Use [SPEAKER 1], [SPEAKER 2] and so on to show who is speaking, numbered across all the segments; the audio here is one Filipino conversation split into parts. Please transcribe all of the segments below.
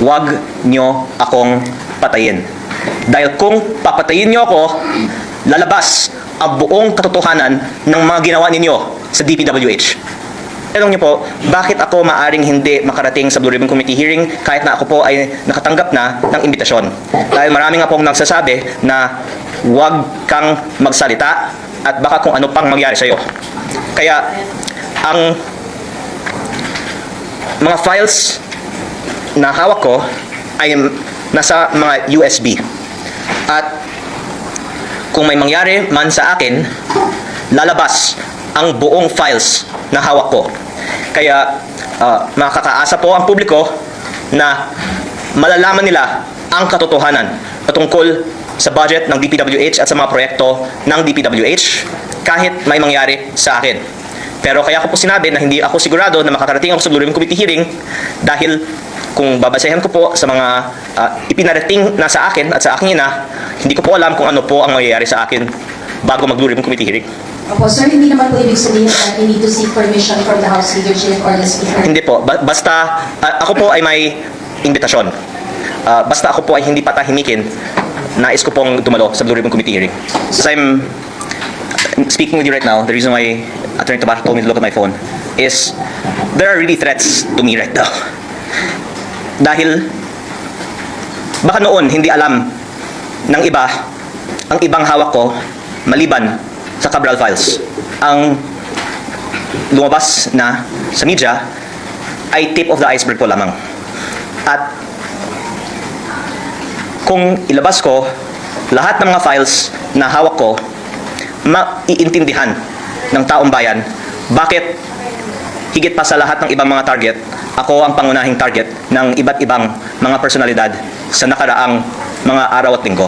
[SPEAKER 1] Huwag nyo akong patayin. Dahil kung papatayin nyo ako, lalabas ang buong katotohanan ng mga ginawa ninyo sa DPWH. Tanong niyo po, bakit ako maaring hindi makarating sa Blue Ribbon Committee hearing kahit na ako po ay nakatanggap na ng imbitasyon? Dahil marami nga pong nagsasabi na huwag kang magsalita at baka kung ano pang mangyari sa'yo. Kaya, ang mga files na hawak ko ay nasa mga USB. At kung may mangyari man sa akin, lalabas ang buong files na hawak ko. Kaya makakaasa po ang publiko na malalaman nila ang katotohanan patungkol sa budget ng DPWH at sa mga proyekto ng DPWH kahit may mangyari sa akin. Pero kaya ko po sinabi na hindi ako sigurado na makakarating ako sa Blue Ribbon Committee hearing dahil kung babasahin ko po sa mga ipinarating na sa akin at sa aking ina, hindi ko po alam kung ano po ang mangyayari sa akin bago mag Blue Ribbon Committee hearing.
[SPEAKER 2] Opo, sir, hindi naman po ibig sabihin na you need to seek permission from the House Leadership or the Speaker.
[SPEAKER 1] Hindi po. Basta ako po ay may imbitasyon. Basta ako po ay hindi patahimikin, nais ko pong dumalo sa Blue Ribbon Committee hearing. As I'm speaking with you right now, the reason why Attorney Tabac told me to look at my phone is there are really threats to me right now. Dahil baka noon hindi alam ng iba ang ibang hawak ko maliban sa Cabral files. Ang lumabas na sa media ay tip of the iceberg po lamang. At kung ilabas ko lahat ng mga files na hawak ko, maiintindihan ng taong bayan bakit higit pa sa lahat ng ibang mga target, ako ang pangunahing target ng iba't ibang mga personalidad sa nakaraang mga araw at linggo.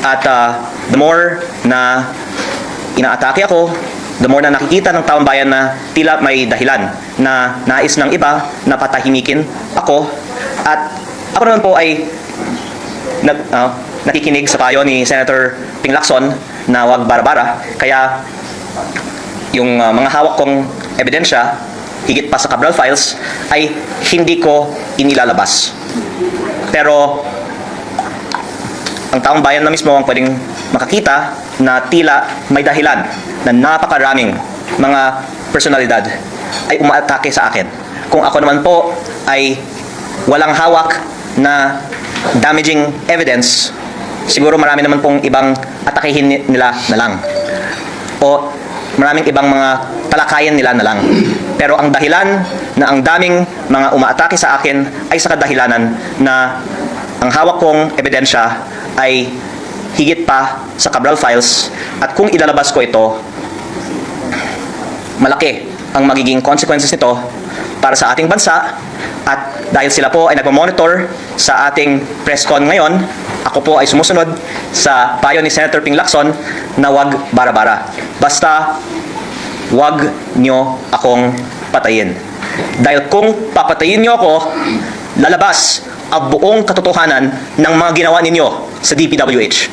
[SPEAKER 1] At the more na inaatake ako, the more na nakikita ng taong bayan na tila may dahilan na nais ng iba na patahimikin ako. At ako naman po ay nakikinig sa payo ni Senator Ping Lacson na wag bara-bara. Kaya yung mga hawak kong ebidensya, higit pa sa Cabral files, ay hindi ko inilalabas. Pero ang taong bayan na mismo ang pwedeng makakita na tila may dahilan na napakaraming mga personalidad ay umaatake sa akin. Kung ako naman po ay walang hawak na damaging evidence, siguro marami naman pong ibang atakihin nila na lang. O maraming ibang mga talakayan nila na lang. Pero ang dahilan na ang daming mga umaatake sa akin ay sa kadahilanan na ang hawak kong ebidensya ay higit pa sa Cabral files, at kung ilalabas ko ito, malaki ang magiging consequences nito para sa ating bansa. At dahil sila po ay nagmamonitor sa ating press con ngayon, ako po ay sumusunod sa payo ni Senator Ping Lacson na wag bara-bara. Basta wag nyo akong patayin. Dahil kung papatayin nyo ako, lalabas ang buong katotohanan ng mga ginawa ninyo sa DPWH.